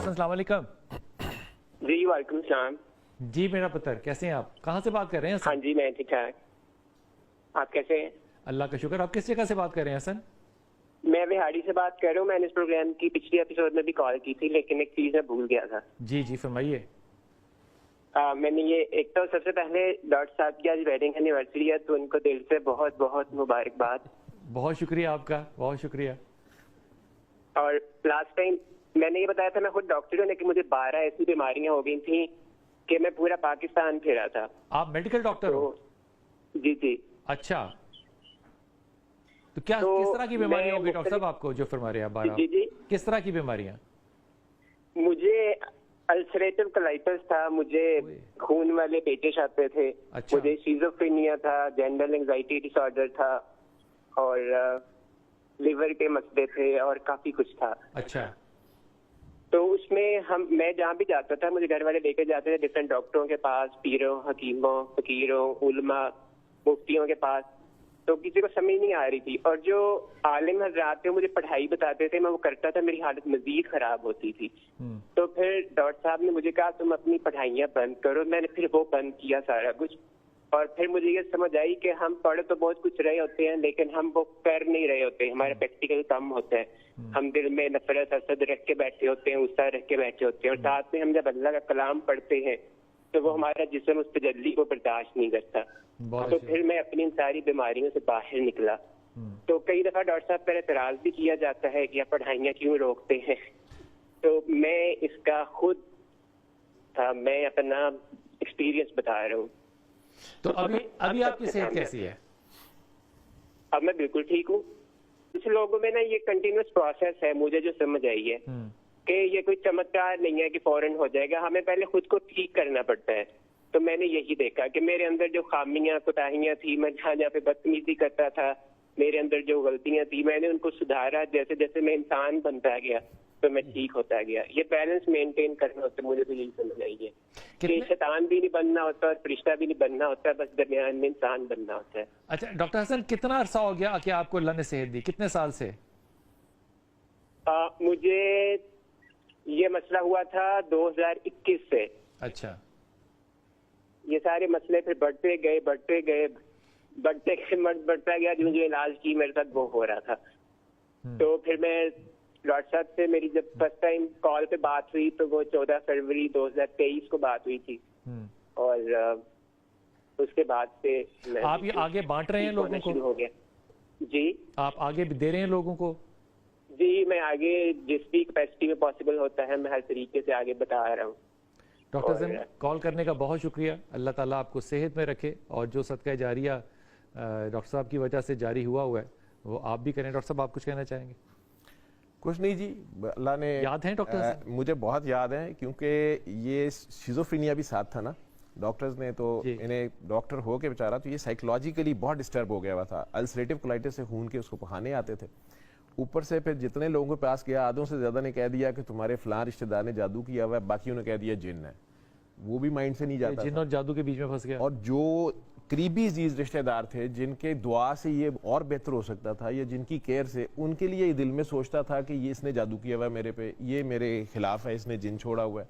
हसन, अस्सलाम वालेकुम। जी वालेकुम सलाम। जी मेरा पुत्र, कैसे हैं आप? कहाँ से बात कर रहे हैं हसन? हाँ जी मैं ठीक ठाक, आप कैसे हैं? अल्लाह का शुक्र। आप किस जगह से बात कर रहे हैं हसन? मैं बिहाड़ी से बात कर रहा हूँ। मैंने इस प्रोग्राम की पिछली एपिसोड में भी कॉल की थी, लेकिन एक चीज मैं भूल गया था। जी जी फरमाइए। मैंने ये एक तो सबसे पहले डॉक्टर साहब की आज वेडिंग एनिवर्सरी है, तो उनको दिल से बहुत बहुत मुबारकबाद। बहुत शुक्रिया आपका, बहुत शुक्रिया। और लास्ट टाइम मैंने ये बताया था, मैं खुद डॉक्टर हूँ, लेकिन मुझे 12 ऐसी बीमारियां हो गई थी कि मैं पूरा पाकिस्तान फिरा था। आप मेडिकल डॉक्टर हो? जी जी। अच्छा, तो क्या तो किस तरह की बीमारियां होगी डॉक्टर साहब मुख्तलिफ- आपको जो फरमा रहे हैं 12? जी जी। किस तरह की बीमारियां? मुझे अल्सरेटिव कोलाइटिस था, मुझे खून वाले पेचिश आते थे। अच्छा। मुझे शिज़ोफ्रेनिया था, जनरल एंजाइटी डिसऑर्डर था, और लिवर के मसले थे, और काफी कुछ था। अच्छा। तो उसमें मैं जहाँ भी जाता था, मुझे घर वाले लेकर जाते थे डिफरेंट डॉक्टरों के पास, पीरों, हकीमों, फकीरों, उलमा, मुफ्तियों के पास। तो किसी को समझ नहीं आ रही थी, और जो आलिम हजरात थे मुझे पढ़ाई बताते थे, मैं वो करता था, मेरी हालत मजीद खराब होती थी। तो फिर डॉक्टर साहब ने मुझे कहा तुम अपनी पढ़ाइयाँ बंद करो। मैंने फिर वो बंद किया सारा कुछ, और फिर मुझे ये समझ आई कि हम पढ़ तो बहुत कुछ रहे होते हैं, लेकिन हम वो कर नहीं रहे होते, हमारा प्रैक्टिकल कम होता है। हम दिल में नफरत हसद रख के बैठे होते हैं, गुस्सा रख के बैठे होते हैं, और साथ में हम जब अल्लाह का कलाम पढ़ते हैं तो वो हमारा जिस्म उस तजल्ली को बर्दाश्त नहीं करता। तो फिर मैं अपनी इन सारी बीमारियों से बाहर निकला। तो कई दफा डॉक्टर साहब पर एतराज भी किया जाता है कि आप पढ़ाइयाँ क्यों रोकते हैं, तो मैं इसका खुद था, मैं अपना एक्सपीरियंस बता रहा हूँ। तो अभी आपकी सेहत कैसी है? अब मैं बिल्कुल ठीक हूँ। कुछ लोगों में ना ये कंटिन्यूस प्रोसेस है, मुझे जो समझ आई है कि ये कोई चमत्कार नहीं है कि फौरन हो जाएगा, हमें पहले खुद को ठीक करना पड़ता है। तो मैंने यही देखा कि मेरे अंदर जो खामियां कोताहियां थी, मैं जहाँ जहाँ पे बदतमीजी करता था, मेरे अंदर जो गलतियां थी, मैंने उनको सुधारा। जैसे जैसे मैं इंसान बनता गया तो मैं ठीक होता गया। ये बैलेंस मेंटेन करना होता है, मुझे तो यही समझ आई है कि शैतान भी नहीं बनना होता और फरिश्ता भी नहीं बनना होता, बस दरमियान में इंसान बनना होता है। अच्छा डॉक्टर हसन, कितना अरसा हो गया कि आपको अल्लाह ने सेहत दी? कितने साल से? मुझे ये मसला हुआ था 2021 से। अच्छा। ये सारे मसले फिर बढ़ता गया, जो जो इलाज की मेरे साथ वो हो रहा था। तो फिर मैं डॉक्टर साहब से मेरी जब फर्स्ट टाइम कॉल पे बात हुई तो वो 14 फरवरी 2023 को बात हुई थी, और उसके बाद से आप ये आगे बांट रहे हैं लोगों को? हो गया जी। आप आगे भी दे रहे हैं लोगों को? जी मैं आगे जिस भी कैपेसिटी में पॉसिबल होता है मैं हर तरीके से आगे बता रहा हूँ। डॉक्टर साहब कॉल करने का बहुत शुक्रिया। अल्लाह ताला आपको सेहत में रखे, और जो सदका जारिया डॉक्टर साहब की वजह से जारी हुआ है वो आप भी करें। डॉक्टर साहब आप कुछ कहना चाहेंगे? कुछ नहीं जी, अल्लाह ने याद है डॉक्टर साहब? मुझे बहुत याद है, क्योंकि ये शिज़ोफ्रेनिया भी साथ था ना। डॉक्टर्स ने तो इन्हें डॉक्टर हो के बेचारा तो ये साइकोलॉजिकली बहुत डिस्टर्ब हो गया हुआ था। अल्सरेटिव कोलाइटिस से खून के उसको बहाने आते थे। ऊपर से फिर जितने लोगों के पास गया, आधों से ज़्यादा ने कह दिया कि तुम्हारे फलां रिश्तेदार ने जादू किया हुआ है, बाकियों ने कह दिया जिन है। वो भी माइंड से नहीं जाता, जिन और जादू के बीच में फंस गया। और जो करीबी अजीज रिश्तेदार थे जिनके दुआ से ये और बेहतर हो सकता था, या जिनकी केयर से, उनके लिए ये दिल में सोचता था कि ये इसने जादू किया हुआ है मेरे पे, ये मेरे खिलाफ है, इसने जिन छोड़ा हुआ है।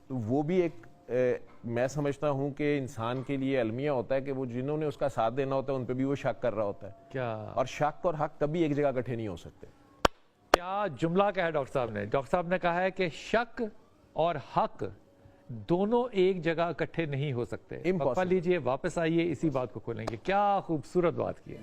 तो वो भी एक मैं समझता हूँ कि इंसान के लिए अलमिया होता है कि वो जिन्होंने उसका साथ देना होता है उन पे भी वो शक कर रहा होता है। क्या? और शक और हक कभी एक जगह इकट्ठे नहीं हो सकते। क्या जुमला कहा है डॉक्टर साहब ने? डॉक्टर साहब ने कहा है कि शक और हक दोनों एक जगह इकट्ठे नहीं हो सकते। पप्पा लीजिए, वापस आइए, इसी बात को खोलेंगे। क्या खूबसूरत बात की है।